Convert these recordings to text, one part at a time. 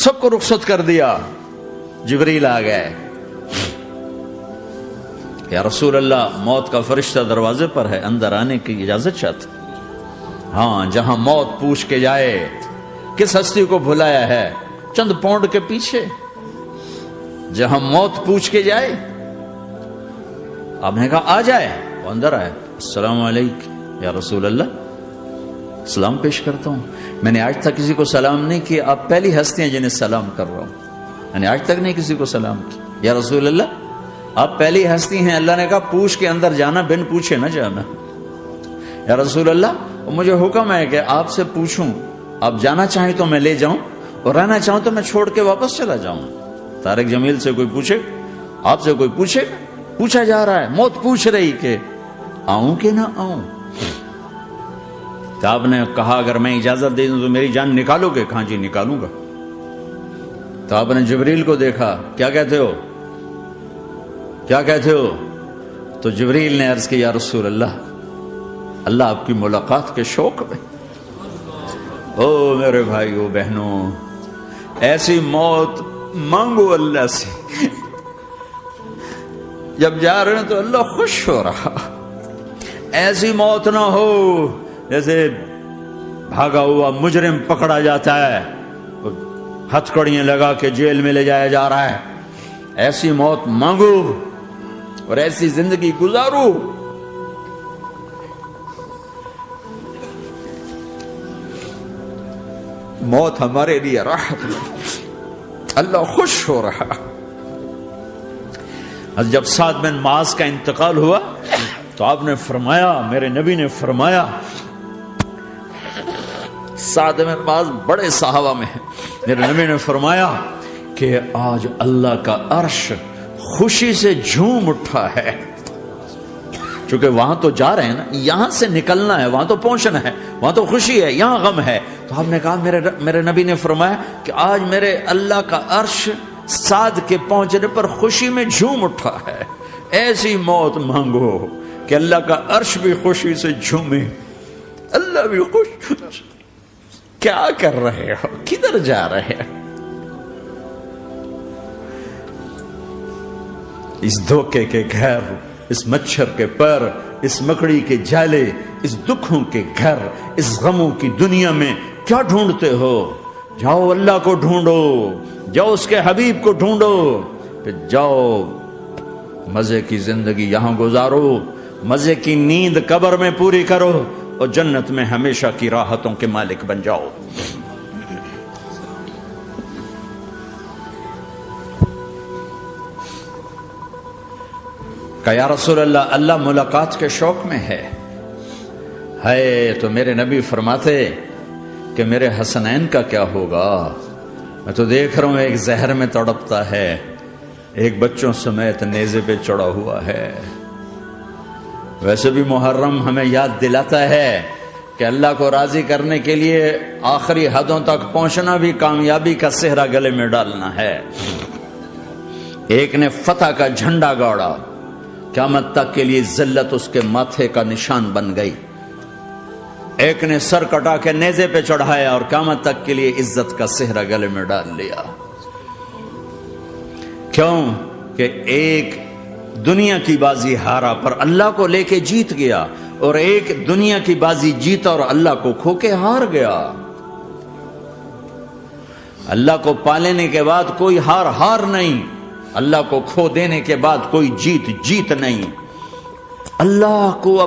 سب کو رخصت کر دیا. جبریل آ گئے. یا رسول اللہ، موت کا فرشتہ دروازے پر ہے، اندر آنے کی اجازت چاہتے. ہاں، جہاں موت پوچھ کے جائے کس ہستی کو بھلایا ہے، چند پونڈ کے پیچھے جہاں موت پوچھ کے جائے. آپ نے کہا آ جائے. وہ اندر آئے. السلام علیکم یا رسول اللہ، سلام پیش کرتا ہوں. میں نے آج تک کسی کو سلام نہیں کیا، آپ پہلی ہستی ہیں جنہیں سلام کر رہا ہوں. میں نے آج تک نہیں کسی کو سلام کیا. یا رسول اللہ، آپ پہلی ہستی ہیں. اللہ نے کہا پوچھ کے اندر جانا، بن پوچھے نہ جانا. یا رسول اللہ، مجھے حکم ہے کہ آپ سے پوچھوں، آپ جانا چاہیں تو میں لے جاؤں، اور رہنا چاہوں تو میں چھوڑ کے واپس چلا جاؤں. طارق جمیل سے کوئی پوچھے، آپ سے کوئی پوچھے، پوچھا جا رہا ہے. موت پوچھ رہی کہ آؤں کہ نہ آؤں. تو آپ نے کہا اگر میں اجازت دے دوں تو میری جان نکالو گے؟ کہاں جی نکالوں گا. تو آپ نے جبریل کو دیکھا. کیا کہتے ہو، کیا کہتے ہو؟ تو جبریل نے عرض کی یا رسول اللہ، اللہ آپ کی ملاقات کے شوق میں. او میرے بھائیو بہنوں، ایسی موت مانگو اللہ سے. جب جا رہے ہیں تو اللہ خوش ہو رہا. ایسی موت نہ ہو جیسے بھاگا ہوا مجرم پکڑا جاتا ہے، ہتھکڑیاں لگا کے جیل میں لے جایا جا رہا ہے. ایسی موت مانگو اور ایسی زندگی گزارو. موت ہمارے لیے راحت ہے، اللہ خوش ہو رہا. جب سعد بن معاذ کا انتقال ہوا تو آپ نے فرمایا، میرے نبی نے فرمایا، سعد بن معاذ بڑے صحابہ میں ہیں، میرے نبی نے فرمایا کہ آج اللہ کا عرش خوشی سے جھوم اٹھا ہے. چونکہ وہاں تو جا رہے ہیں نا، یہاں سے نکلنا ہے، وہاں تو پہنچنا ہے، وہاں تو خوشی ہے، یہاں غم ہے. تو آپ نے کہا، میرے نبی نے فرمایا کہ آج میرے اللہ کا عرش سعد کے پہنچنے پر خوشی میں جھوم اٹھا ہے. ایسی موت مانگو کہ اللہ کا عرش بھی خوشی سے جھومے، اللہ بھی خوش. کیا کر رہے ہو، کدھر جا رہے ہو؟ اس دھوکے کے گھر، اس مچھر کے پر، اس مکڑی کے جالے، اس دکھوں کے گھر، اس غموں کی دنیا میں کیا ڈھونڈتے ہو؟ جاؤ اللہ کو ڈھونڈو، جاؤ اس کے حبیب کو ڈھونڈو، پھر جاؤ مزے کی زندگی یہاں گزارو، مزے کی نیند قبر میں پوری کرو، اور جنت میں ہمیشہ کی راحتوں کے مالک بن جاؤ. کہ یا رسول اللہ، اللہ ملاقات کے شوق میں ہے. تو میرے نبی فرماتے کہ میرے حسنین کا کیا ہوگا؟ میں تو دیکھ رہا ہوں ایک زہر میں تڑپتا ہے، ایک بچوں سمیت نیزے پہ چڑھا ہوا ہے. ویسے بھی محرم ہمیں یاد دلاتا ہے کہ اللہ کو راضی کرنے کے لیے آخری حدوں تک پہنچنا بھی کامیابی کا صحرا گلے میں ڈالنا ہے. ایک نے فتح کا جھنڈا گاڑا، قیامت تک کے لیے ذلت اس کے ماتھے کا نشان بن گئی. ایک نے سر کٹا کے نیزے پہ چڑھایا اور قیامت تک کے لیے عزت کا صحرا گلے میں ڈال لیا. کیوں کہ ایک دنیا کی بازی ہارا پر اللہ کو لے کے جیت گیا، اور ایک دنیا کی بازی جیتا اور اللہ کو کھو کے ہار گیا. اللہ کو پالینے کے بعد کوئی ہار نہیں، اللہ کو کھو دینے کے بعد کوئی جیت نہیں. اللہ کو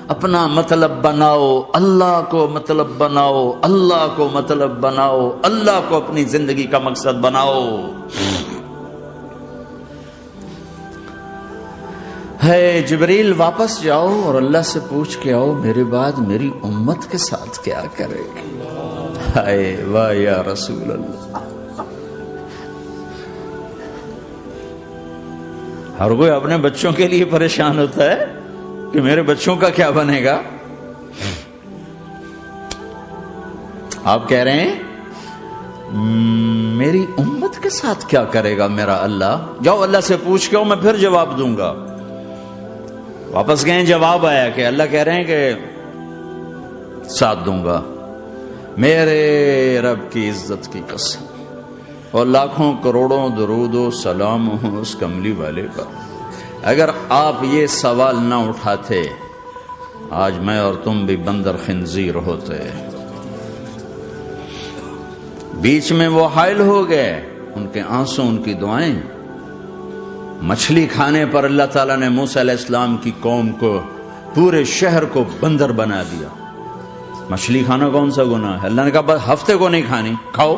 اپنا مطلب بناؤ، اللہ کو مطلب بناؤ، اللہ کو مطلب بناؤ، اللہ کو اپنی زندگی کا مقصد بناؤ. جبریل واپس جاؤ اور اللہ سے پوچھ کے آؤ میرے بعد میری امت کے ساتھ کیا کرے گی. واہ یا رسول اللہ. ہر کوئی اپنے بچوں کے لیے پریشان ہوتا ہے کہ میرے بچوں کا کیا بنے گا. آپ کہہ رہے ہیں میری امت کے ساتھ کیا کرے گا میرا اللہ. جاؤ اللہ سے پوچھ کے آؤ، میں پھر جواب دوں گا. واپس گئے، جواب آیا کہ اللہ کہہ رہے ہیں کہ ساتھ دوں گا. میرے رب کی عزت کی قسم، اور لاکھوں کروڑوں درود و سلام ہوں اس کملی والے پر۔ اگر آپ یہ سوال نہ اٹھاتے آج میں اور تم بھی بندر خنزیر ہوتے۔ بیچ میں وہ حائل ہو گئے، ان کے آنسو، ان کی دعائیں۔ مچھلی کھانے پر اللہ تعالیٰ نے موسیٰ علیہ السلام کی قوم کو، پورے شہر کو بندر بنا دیا۔ مچھلی کھانا کون سا گناہ ہے؟ اللہ نے کہا بس ہفتے کو نہیں کھانی، کھاؤ،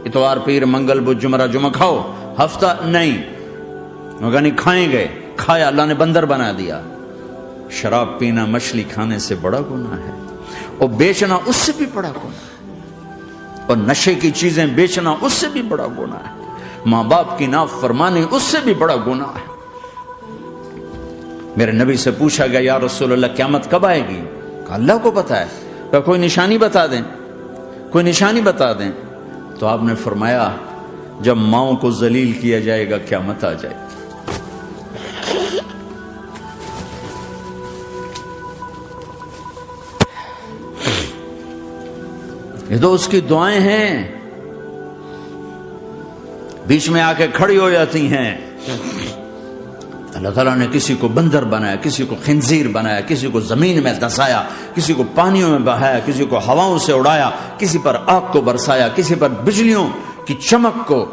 اتوار پیر منگل بدھ جمعہ جمعہ کھاؤ، ہفتہ نہیں۔ مگر نہیں کھائیں گے، کھایا، اللہ نے بندر بنا دیا۔ شراب پینا مچھلی کھانے سے بڑا گناہ ہے، اور بیچنا اس سے بھی بڑا گناہ ہے، اور نشے کی چیزیں بیچنا اس سے بھی بڑا گناہ ہے، ماں باپ کی نافرمانی اس سے بھی بڑا گناہ ہے۔ میرے نبی سے پوچھا گیا یا رسول اللہ قیامت کب آئے گی؟ کہا اللہ کو پتا ہے۔ کہا کوئی نشانی بتا دیں، کوئی نشانی بتا دیں۔ تو آپ نے فرمایا جب ماؤں کو ذلیل کیا جائے گا قیامت آ جائے گی۔ یہ تو اس کی دعائیں ہیں، بیچ میں آ کے کھڑی ہو جاتی ہیں۔ اللہ تعالیٰ نے کسی کو بندر بنایا، کسی کو خنزیر بنایا، کسی کو زمین میں دھسایا، کسی کو پانیوں میں بہایا، کسی کو ہواؤں سے اڑایا، کسی پر آگ کو برسایا، کسی پر بجلیوں کی چمک کو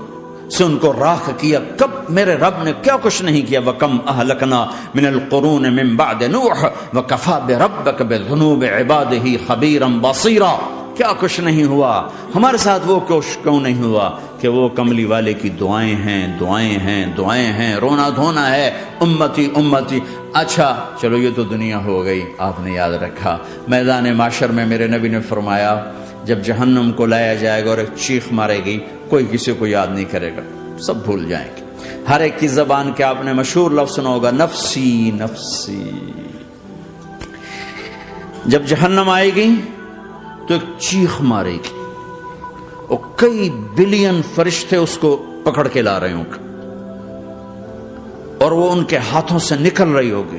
سے ان کو راکھ کیا۔ کب میرے رب نے کیا کچھ نہیں کیا۔ وَكَمْ أَهْلَكْنَا مِنَ الْقُرُونِ مِنْ بَعْدِ نُوحٍ وَكَفَى بِرَبِّكَ بِذُنُوبِ عِبَادِهِ خَبِيرًا بَصِيرًا۔ کیا کچھ نہیں ہوا ہمارے ساتھ، وہ کیوں نہیں ہوا کہ وہ کملی والے کی دعائیں ہیں، دعائیں ہیں، دعائیں ہیں، رونا دھونا ہے، امتی امتی۔ اچھا چلو یہ تو دنیا ہو گئی، آپ نے یاد رکھا میدان معاشر میں میرے نبی نے فرمایا جب جہنم کو لایا جائے گا اور ایک چیخ مارے گی، کوئی کسی کو یاد نہیں کرے گا، سب بھول جائیں گے۔ ہر ایک کی زبان کے آپ نے مشہور لفظ سنا ہوگا نفسی نفسی۔ جب جہنم آئے گی تو ایک چیخ مارے گی، اور کئی بلین فرشتے اس کو پکڑ کے لا رہے ہوں گے، اور وہ ان کے ہاتھوں سے نکل رہی ہوگی،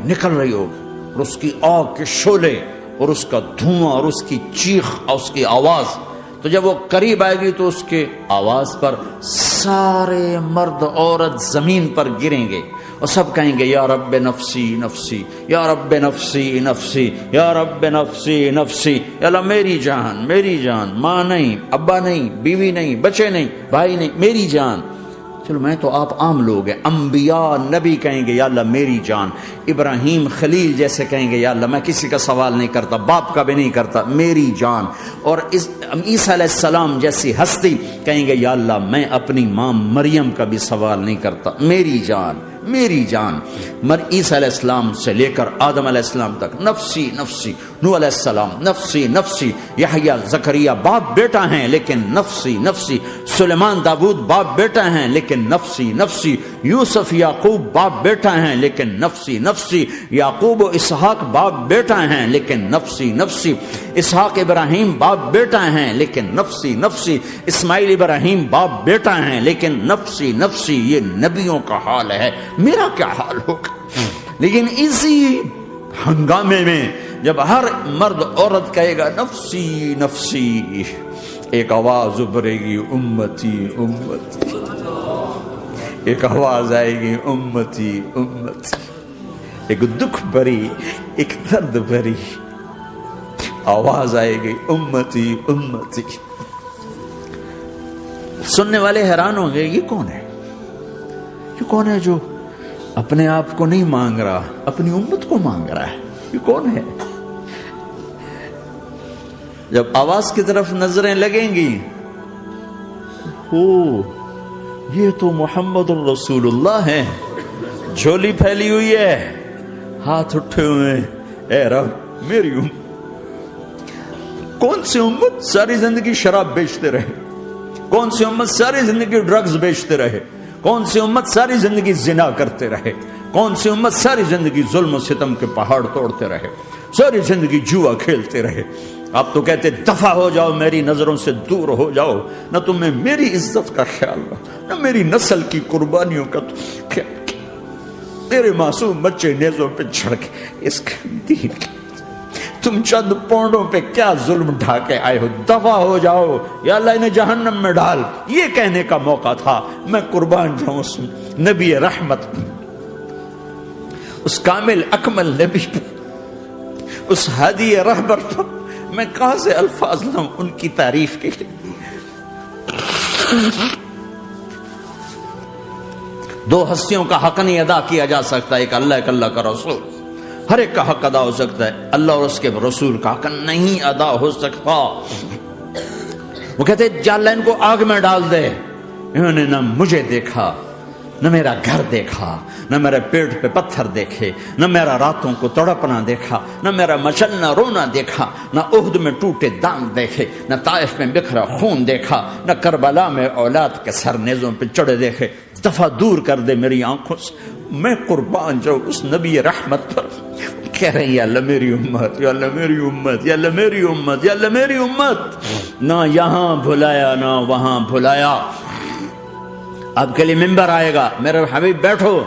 اور اس کی آگ کے شعلے اور اس کا دھواں اور اس کی چیخ اور اس کی آواز۔ تو جب وہ قریب آئے گی تو اس کے آواز پر سارے مرد عورت زمین پر گریں گے، اور سب کہیں گے یا رب نفسی نفسی، یا رب نفسی نفسی، یا رب نفسی نفسی۔ یا اللہ میری جان، میری جان، ماں نہیں، ابا نہیں، بیوی نہیں، بچے نہیں، بھائی نہیں، میری جان۔ چلو میں تو آپ عام لوگ ہیں، انبیاء نبی کہیں گے یا اللہ میری جان، ابراہیم خلیل جیسے کہیں گے یا اللہ میں کسی کا سوال نہیں کرتا، باپ کا بھی نہیں کرتا، میری جان۔ اور عیسیٰ علیہ السلام جیسی ہستی کہیں گے یا اللہ میں اپنی ماں مریم کا بھی سوال نہیں کرتا، میری جان، میری جان۔ عیسیٰ علیہ السلام سے لے کر آدم علیہ السلام تک نفسی نفسی، نوح علیہ السلام نفسی نفسی، یحییٰ زکریا باپ بیٹا ہیں لیکن نفسی نفسی، سلیمان داؤد باپ بیٹا ہیں لیکن نفسی نفسی، یوسف یعقوب باپ بیٹا ہیں لیکن نفسی نفسی، یعقوب و اسحاق باپ بیٹا ہیں لیکن نفسی نفسی، اسحاق ابراہیم باپ بیٹا ہیں لیکن نفسی نفسی، اسماعیل ابراہیم باپ بیٹا ہیں لیکن نفسی نفسی۔ یہ نبیوں کا حال ہے، میرا کیا حال ہوگا؟ لیکن اسی ہنگامے میں جب ہر مرد عورت کہے گا نفسی نفسی، ایک آواز ابھرے گی امتی امتی، ایک آواز آئے گی امتی امتی، ایک دکھ بھری، ایک درد بھری آواز آئے گی امتی امتی۔ سننے والے حیران ہوں گے یہ کون ہے، یہ کون ہے جو اپنے آپ کو نہیں مانگ رہا، اپنی امت کو مانگ رہا ہے، یہ کون ہے؟ جب آواز کی طرف نظریں لگیں گی، یہ تو محمد الرسول اللہ ہے، جھولی پھیلی ہوئی ہے، ہاتھ اٹھے ہوئے، اے رب میری امت۔ کون سی امت ساری زندگی شراب بیچتے رہے؟ کون سی امت ساری زندگی ڈرگز بیچتے رہے؟ کون سی امت ساری زندگی زنا کرتے رہے؟ کون سی امت ساری زندگی ظلم و ستم کے پہاڑ توڑتے رہے؟ ساری زندگی جوا کھیلتے رہے؟ آپ تو کہتے دفع ہو جاؤ، میری نظروں سے دور ہو جاؤ، نہ تمہیں میری عزت کا خیال رہا، نہ میری نسل کی قربانیوں کا خیال کیا، میرے معصوم بچے نیزوں پہ چڑھ کے اس کے دین کی تم چند پونڈوں پہ کیا ظلم ڈھا کے آئے ہو، دفع ہو جاؤ، یا اللہ انہیں جہنم میں ڈال. یہ کہنے کا موقع تھا. میں قربان جاؤں اس نبی رحمت، اس کامل اکمل نبی پہ، اس ہادی رہبر پر میں کہاں سے الفاظ لوں ان کی تعریف کے لیے. دو ہستیوں کا حق نہیں ادا کیا جا سکتا، ایک اللہ، ایک اللہ کا رسول. ہر ایک کا حق ادا ہو سکتا ہے، اللہ اور اس کے رسول کا حق نہیں ادا ہو سکتا. وہ کہتے جا اللہ ان کو آگ میں ڈال دے. انہوں نے نہ مجھے دیکھا، نہ میرا گھر دیکھا، نہ میرے پیٹ پہ پتھر دیکھے، نہ میرا راتوں کو تڑپنا دیکھا، نہ میرا مچلنا رونا دیکھا، نہ احد میں ٹوٹے دانت دیکھے، نہ طائف میں بکھرا خون دیکھا، نہ کربلا میں اولاد کے سر نیزوں پہ چڑھے دیکھے. دفعہ دور کر دے میری آنکھوں سے. میں قربان جاؤں اس نبی رحمت پر. کہہ رہے ہیں یا اللہ میری امت، یا اللہ میری امت، یا اللہ میری امت، یا اللہ میری امت. نہ یہاں بھلایا نہ وہاں بھلایا. آپ کے لیے ممبر آئے گا، میرے حبیب بیٹھو،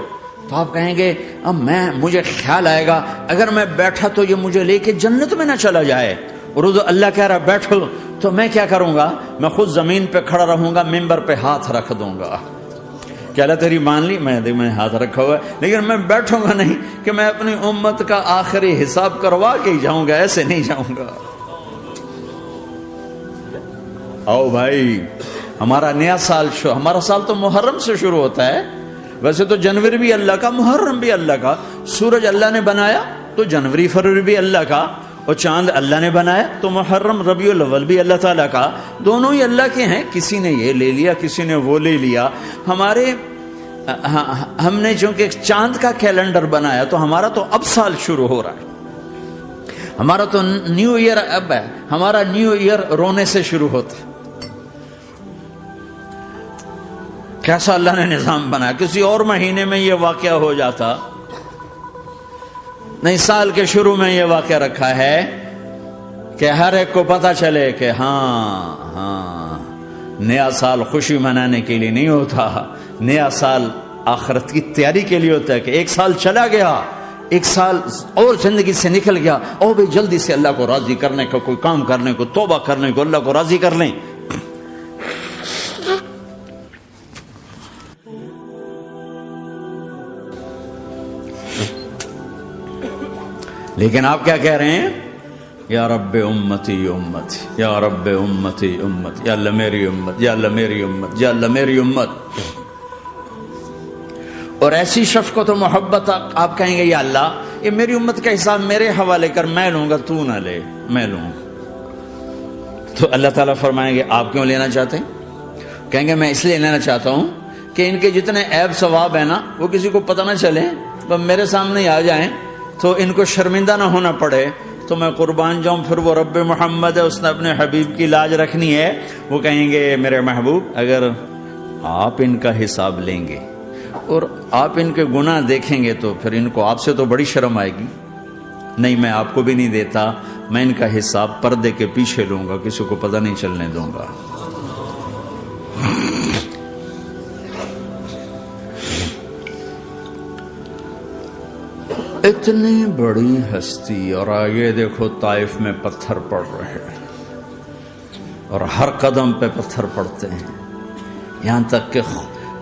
تو آپ کہیں گے اب مجھے خیال آئے گا اگر میں بیٹھا تو یہ مجھے لے کے جنت میں نہ چلا جائے. اور اللہ کہہ رہا بیٹھو، تو میں کیا کروں گا؟ میں خود زمین پہ کھڑا رہوں گا، ممبر پہ ہاتھ رکھ دوں گا. کہ اللہ تیری مان لی، میں ہاتھ رکھا ہوا ہے، لیکن میں بیٹھوں گا نہیں کہ میں اپنی امت کا آخری حساب کروا کے ہی جاؤں گا، ایسے نہیں جاؤں گا. آؤ بھائی، ہمارا نیا سال ہمارا سال تو محرم سے شروع ہوتا ہے. ویسے تو جنوری بھی اللہ کا، محرم بھی اللہ کا. سورج اللہ نے بنایا تو جنوری فروری بھی اللہ کا، اور چاند اللہ نے بنایا تو محرم ربیع الاول بھی اللہ تعالیٰ کا. دونوں ہی اللہ کے ہیں. کسی نے یہ لے لیا، کسی نے وہ لے لیا. ہم نے چونکہ چاند کا کیلنڈر بنایا تو ہمارا تو اب سال شروع ہو رہا ہے. ہمارا تو نیو ایئر اب ہے. ہمارا نیو ایئر رونے سے شروع ہوتا ہے. کیسا اللہ نے نظام بنایا. کسی اور مہینے میں یہ واقعہ ہو جاتا، نہیں سال کے شروع میں یہ واقعہ رکھا ہے کہ ہر ایک کو پتہ چلے کہ ہاں نیا سال خوشی منانے کے لیے نہیں ہوتا، نیا سال آخرت کی تیاری کے لیے ہوتا ہے. کہ ایک سال چلا گیا، ایک سال اور زندگی سے نکل گیا، اور بھی جلدی سے اللہ کو راضی کرنے کا کوئی کام کرنے کو، توبہ کرنے کو، اللہ کو راضی کر لیں. لیکن آپ کیا کہہ رہے ہیں؟ یا رب امتی امت، یا رب امتی امت، یا اللہ میری امت، یا اللہ میری امت، یا اللہ میری امت. اور ایسی شفقت و محبت آپ کہیں گے یا اللہ یہ میری امت کا حساب میرے حوالے کر، میں لوں گا، تو نہ لے، میں لوں گا. تو اللہ تعالیٰ فرمائیں گے آپ کیوں لینا چاہتے ہیں؟ کہیں گے میں اس لیے لینا چاہتا ہوں کہ ان کے جتنے عیب ثواب ہیں نا وہ کسی کو پتہ نہ چلے، تو میرے سامنے آ جائیں تو ان کو شرمندہ نہ ہونا پڑے. تو میں قربان جاؤں. پھر وہ رب محمد ہے، اس نے اپنے حبیب کی لاج رکھنی ہے. وہ کہیں گے میرے محبوب اگر آپ ان کا حساب لیں گے اور آپ ان کے گناہ دیکھیں گے تو پھر ان کو آپ سے تو بڑی شرم آئے گی. نہیں میں آپ کو بھی نہیں دیتا، میں ان کا حساب پردے کے پیچھے لوں گا، کسی کو پتہ نہیں چلنے دوں گا. اتنی بڑی ہستی، اور آگے دیکھو طائف میں پتھر پڑ رہے ہیں اور ہر قدم پہ پتھر پڑتے ہیں. یہاں تک کہ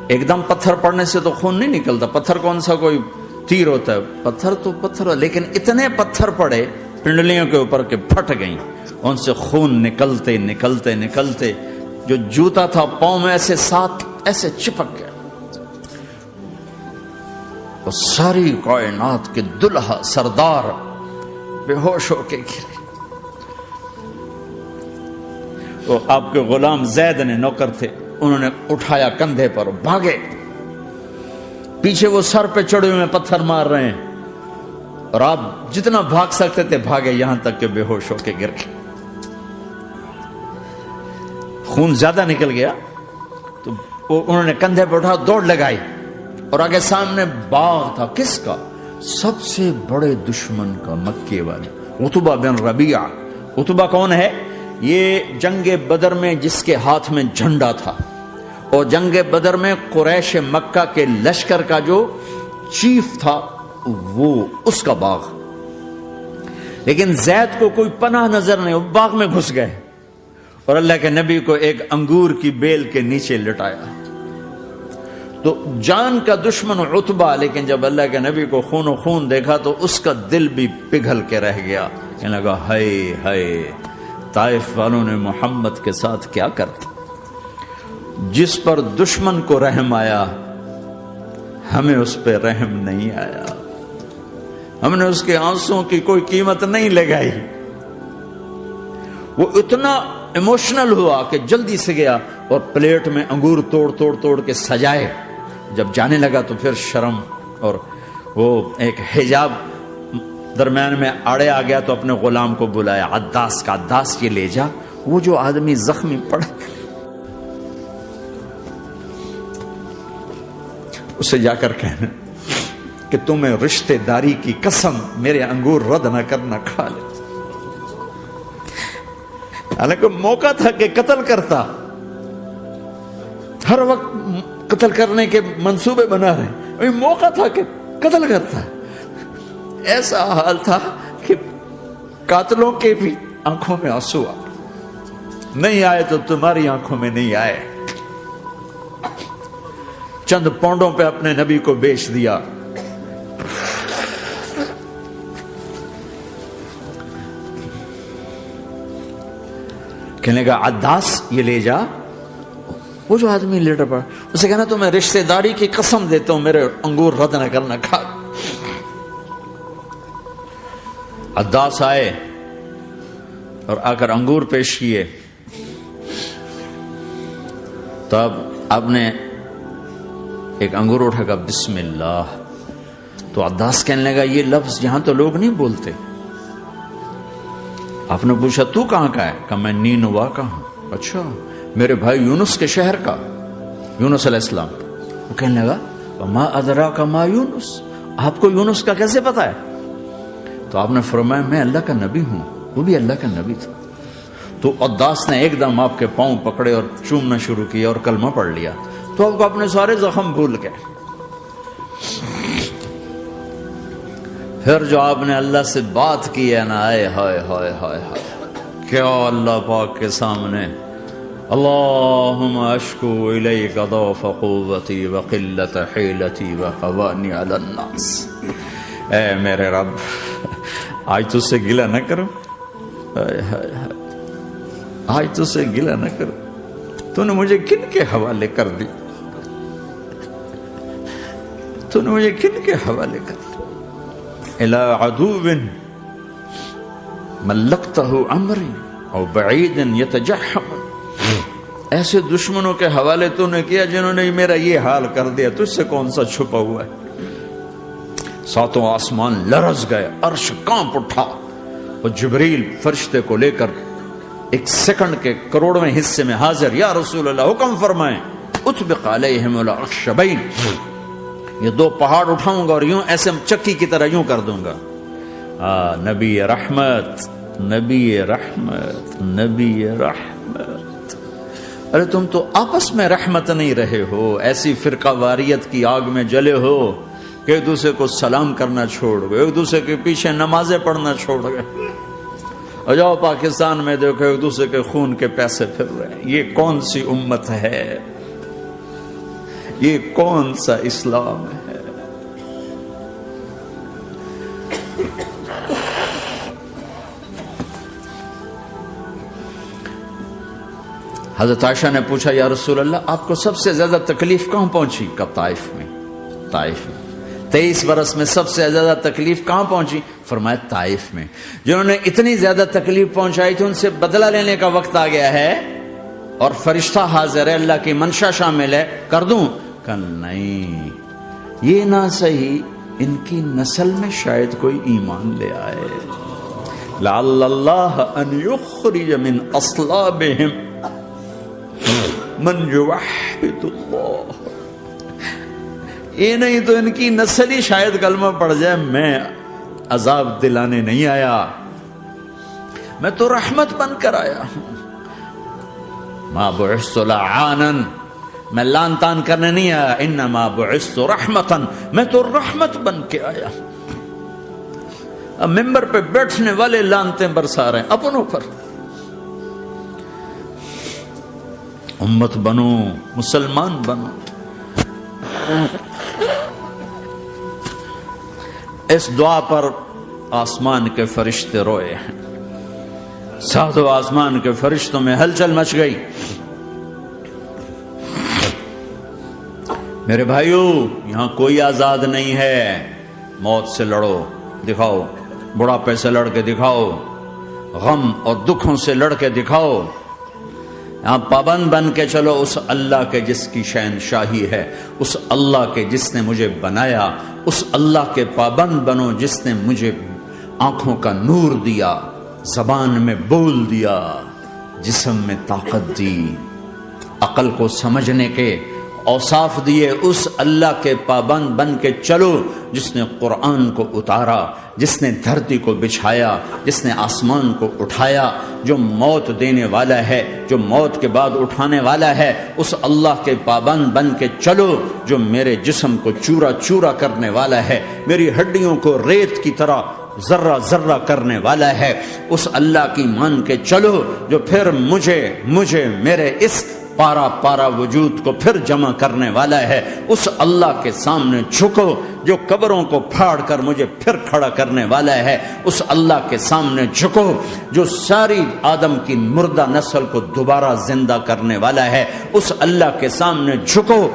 ایک دم پتھر پڑنے سے تو خون نہیں نکلتا. پتھر کون سا کوئی تیر ہوتا ہے؟ پتھر تو پتھر، لیکن اتنے پتھر پڑے پنڈلیوں کے اوپر کہ پھٹ گئیں. ان سے خون نکلتے نکلتے نکلتے جو جوتا تھا پاؤں میں ایسے ساتھ ایسے چپک گیا. وہ ساری کائنات کے دلہا سردار بے ہوش ہو کے گرے. وہ آپ کے غلام زید نے نوکر تھے، انہوں نے اٹھایا کندھے پر، بھاگے. پیچھے وہ سر پہ چڑھے ہوئے پتھر مار رہے ہیں اور آپ جتنا بھاگ سکتے تھے بھاگے، یہاں تک کہ بے ہوش ہو کے گر گئے. خون زیادہ نکل گیا تو انہوں نے کندھے پہ اٹھا دوڑ لگائی. اور آگے سامنے باغ تھا، کس کا؟ سب سے بڑے دشمن کا، مکے والے عتبہ بن ربیعہ. عتبہ کون ہے؟ یہ جنگ بدر میں جس کے ہاتھ میں جھنڈا تھا، اور جنگ بدر میں قریش مکہ کے لشکر کا جو چیف تھا وہ اس کا باغ. لیکن زید کو کوئی پناہ نظر نہیں، وہ باغ میں گھس گئے اور اللہ کے نبی کو ایک انگور کی بیل کے نیچے لٹایا. تو جان کا دشمن عتبہ، لیکن جب اللہ کے نبی کو خون و خون دیکھا تو اس کا دل بھی پگھل کے رہ گیا. کہنے لگا ہائے ہائے، طائف والوں نے محمد کے ساتھ کیا کرتا. جس پر دشمن کو رحم آیا ہمیں اس پہ رحم نہیں آیا، ہم نے اس کے آنسوں کی کوئی قیمت نہیں لگائی. وہ اتنا ایموشنل ہوا کہ جلدی سے گیا اور پلیٹ میں انگور توڑ کے سجائے. جب جانے لگا تو پھر شرم اور وہ ایک حجاب درمیان میں آڑے آ گیا تو اپنے غلام کو بلایا، عداس کا، عداس یہ لے جا وہ جو آدمی زخمی پڑا، اسے جا کر کہنا کہ تمہیں رشتہ داری کی قسم میرے انگور رد نہ کرنا، کھا لے. حالانکہ موقع تھا کہ قتل کرتا، ہر وقت قتل کرنے کے منصوبے بنا رہے، موقع تھا کہ قتل کرتا. ایسا حال تھا کہ قاتلوں کے بھی آنکھوں میں آنسو نہیں آئے تو تمہاری آنکھوں میں نہیں آئے. چند پونڈوں پہ اپنے نبی کو بیچ دیا. کہنے کا عداس یہ لے جا، وہ جو آدمی لیٹر پڑا، اسے کہنا تو میں رشتہ داری کی قسم دیتا ہوں میرے انگور رد نہ کرنا، کھا. عداس آئے اور آ کر انگور پیش کیے. تب آپ نے ایک انگور اٹھا کر بسم اللہ. تو عداس کہنے لگا یہ لفظ یہاں تو لوگ نہیں بولتے. آپ نے پوچھا تو کہاں کا ہے؟ کہا میں نینوا کا ہوں. اچھا، میرے بھائی یونس کے شہر کا، یونس علیہ السلام. وہ کہنے لگا ما ادراک ما یونس، آپ کو یونس کا کیسے پتا ہے؟ تو آپ نے فرمایا میں اللہ کا نبی ہوں، وہ بھی اللہ کا نبی تھا. تو عداس نے ایک دم آپ کے پاؤں پکڑے اور چومنا شروع کیا اور کلمہ پڑھ لیا. تو آپ کو اپنے سارے زخم بھول گئے. پھر جو آپ نے اللہ سے بات کی ہے نا، آئے ہائے ہائے ہائے ہائے، کیا اللہ پاک کے سامنے اللہم اشکو الیک ضعف قوتی وقلت حیلتی وقوانی علی الناس. اے میرے رب، آج تجھ سے گلہ نہ کرو، آج تجھ سے گلہ نہ کرو، تو نے مجھے کن کے حوالے کر دی، تو نے مجھے کن کے حوالے کر دی. الی عدو ملکتہ عمری او بعید یتجحم، ایسے دشمنوں کے حوالے تو نے کیا جنہوں نے میرا یہ حال کر دیا، تجھ سے کون سا چھپا ہوا ہے. ساتوں آسمان لرز گئے، عرش کانپ اٹھا، اور جبریل فرشتے کو لے کر ایک سیکنڈ کے کروڑویں حصے میں حاضر. یا رسول اللہ حکم فرمائیں اطبق علیہم الاخشبین، یہ دو پہاڑ اٹھاؤں گا اور یوں ایسے چکی کی طرح یوں کر دوں گا. نبی رحمت، نبی رحمت، نبی رحمت. ارے تم تو آپس میں رحمت نہیں رہے ہو، ایسی فرقہ واریت کی آگ میں جلے ہو کہ ایک دوسرے کو سلام کرنا چھوڑ گئے، ایک دوسرے کے پیچھے نمازیں پڑھنا چھوڑ گئے. اور جاؤ پاکستان میں دیکھو ایک دوسرے کے خون کے پیسے پھر رہے ہیں. یہ کون سی امت ہے؟ یہ کون سا اسلام ہے؟ حضرت عائشہ نے پوچھا یا رسول اللہ آپ کو سب سے زیادہ تکلیف کہاں پہنچی؟ کب؟ طائف میں. طائف میں 23 برس میں سب سے زیادہ تکلیف کہاں پہنچی؟ فرمایا طائف میں. جنہوں نے اتنی زیادہ تکلیف پہنچائی تھی ان سے بدلہ لینے کا وقت آ گیا ہے اور فرشتہ حاضر ہے، اللہ کی منشا شامل ہے، کر دوں؟ کہ نہیں، یہ نہ صحیح، ان کی نسل میں شاید کوئی ایمان لے آئے. لعل اللہ ان یخرج من اصلابہم من یوحد اللہ. یہ نہیں تو ان کی نسل ہی شاید کلمہ پڑ جائے. میں عذاب دلانے نہیں آیا، میں تو رحمت بن کر آیا ہوں. ما بعثت لعانا، میں لان تان کرنے نہیں آیا. انما بعثت رحمتا، میں تو رحمت بن کے آیا. اب ممبر پہ بیٹھنے والے لانتیں برسا رہے ہیں اپنوں پر. امت بنو، مسلمان بنو. اس دعا پر آسمان کے فرشتے روئے ہیں. ساتوں آسمان کے فرشتوں میں ہلچل مچ گئی. میرے بھائیو، یہاں کوئی آزاد نہیں ہے. موت سے لڑو، دکھاؤ. بڑھاپے سے لڑ کے دکھاؤ. غم اور دکھوں سے لڑ کے دکھاؤ. یہاں پابند بن کے چلو اس اللہ کے جس کی شہنشاہی ہے، اس اللہ کے جس نے مجھے بنایا. اس اللہ کے پابند بنو جس نے مجھے آنکھوں کا نور دیا، زبان میں بول دیا، جسم میں طاقت دی، عقل کو سمجھنے کے اوصاف دیے. اس اللہ کے پابند بن کے چلو جس نے قرآن کو اتارا، جس نے دھرتی کو بچھایا، جس نے آسمان کو اٹھایا، جو موت دینے والا ہے، جو موت کے بعد اٹھانے والا ہے. اس اللہ کے پابند بن کے چلو جو میرے جسم کو چورا چورا کرنے والا ہے، میری ہڈیوں کو ریت کی طرح ذرہ ذرہ کرنے والا ہے. اس اللہ کی مان کے چلو جو پھر مجھے میرے اس پارا پارا وجود کو پھر جمع کرنے والا ہے. اس اللہ کے سامنے جھکو جو قبروں کو پھاڑ کر مجھے پھر کھڑا کرنے والا ہے. اس اللہ کے سامنے جھکو جو ساری آدم کی مردہ نسل کو دوبارہ زندہ کرنے والا ہے. اس اللہ کے سامنے جھکو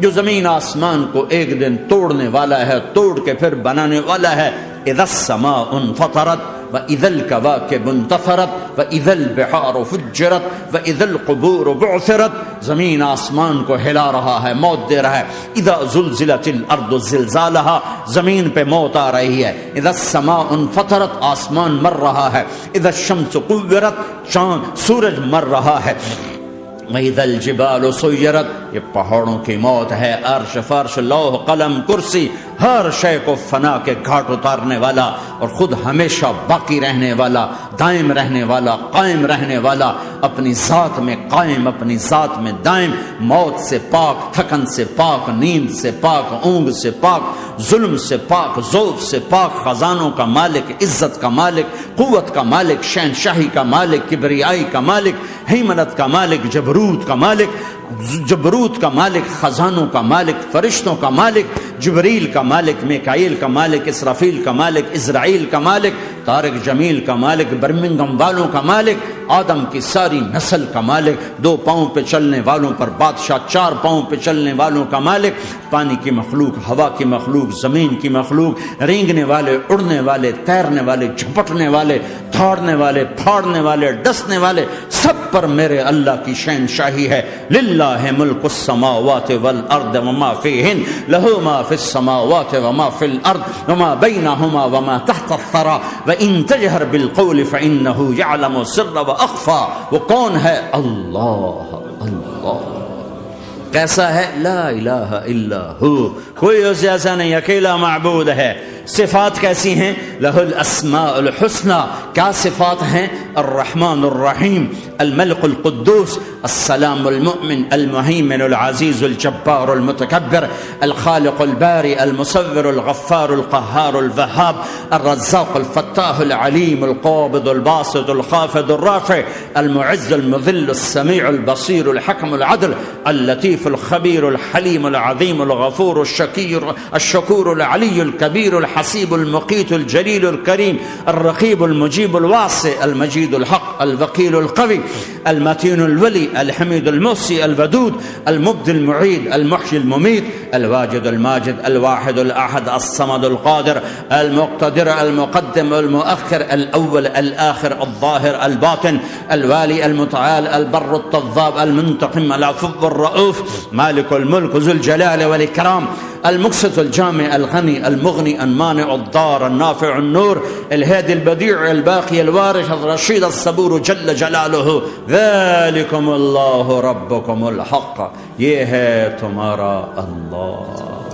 جو زمین آسمان کو ایک دن توڑنے والا ہے، توڑ کے پھر بنانے والا ہے. اذا السماء انفطرت وَإِذَا الْكَوَاكِبُ انتَثَرَتْ وَإِذَا الْبِحَارُ فُجِّرَتْ وَإِذَا الْقُبُورُ بُعْثِرَتْ. زمین آسمان کو ہلا رہا ہے، موت دے رہا ہے. اِذَا زُلْزِلَتِ الْأَرْضُ زِلْزَالَهَا، زمین پہ موت آ رہی ہے. اِذَا السَّمَاءُ انفطرت، آسمان مر رہا ہے. اِذَا الشَّمْسُ كُوِّرَتْ، چاند سورج مر رہا ہے. وَإِذَا الْجِبَالُ سُيِّرَتْ، یہ پہاڑوں کی موت ہے. عرش فرش لوح قلم کرسی ہر شے کو فنا کے گھاٹ اتارنے والا اور خود ہمیشہ باقی رہنے والا، دائم رہنے والا، قائم رہنے والا، اپنی ذات میں قائم، اپنی ذات میں دائم، موت سے پاک، تھکن سے پاک، نیند سے پاک، اونگ سے پاک، ظلم سے پاک، ذوق سے پاک، خزانوں کا مالک، عزت کا مالک، قوت کا مالک، شہنشاہی کا مالک، کبریائی کا مالک، ہیمنت کا مالک، جبروت کا مالک، خزانوں کا مالک، فرشتوں کا مالک، جبریل کا مالک، میکائیل کا مالک، اسرافیل کا مالک، اسرائیل کا مالک، طارق جمیل کا مالک، برمنگم والوں کا مالک، آدم کی ساری نسل کا مالک، 2 پاؤں پہ چلنے والوں پر بادشاہ، 4 پاؤں پہ چلنے والوں کا مالک، پانی کی مخلوق، ہوا کی مخلوق، زمین کی مخلوق، رینگنے والے، اڑنے والے، تیرنے والے، جھپٹنے والے، دھاڑنے والے، پھاڑنے والے، ڈسنے والے، سب پر میرے اللہ کی شہنشاہی ہے. للہ ملک السماوات والارض وما فیہن، لہ ما فی السماوات وما فی الارض وما بینہما وما تحت الثری وان تجہر بالقول فانہ یعلم السر واخفی. وہ کون ہے؟ اللہ. اللہ کیسا ہے؟ لا الہ الا ہو، کوئی اس جیسا نہیں، اکیلا معبود ہے. صفات کیسی ہیں؟ لہ الاسماء الحسنى. کیا صفات ہیں؟ الرحمن الرحیم، الملک القدوس، السلام المؤمن، المہیمن العزیز الجبار المتکبر، الخالق الباری المصور الغفار القہار الوہاب، الرزاق الفتاح العلیم القابض الباسط الخافض الرافع، المعز المذل السمیع البصیر الحکم العدل، اللطیف الخبیر الحلیم العظیم الغفور الشکور العلی الکبیر الحسیب المقیت الجلیل الکریم، الرقیب المجیب الواسع، المجید الحق، الوکیل القوی، المتین الولی، الحمید المحصی، الودود، المبدی المعید، المحیی الممیت، الواجد الماجد، الواحد الاحد، الصمد القادر، المقتدر، المقدم، المؤخر، الاول، الاخر، الظاهر، الباطن، الوالي، المتعال، البر، التضاب، المنتقم، العفو، الرؤوف، مالك الملك، ذو الجلال والإكرام، المقسط، الجامع، الغني، المغني، المانع، الضار، النافع، النور، الهادي، البديع، الباقي، الوارث، الرشيد، الصبور جل جلاله. ذلكم اللہ ربکم الحق، یہ ہے تمہارا اللہ.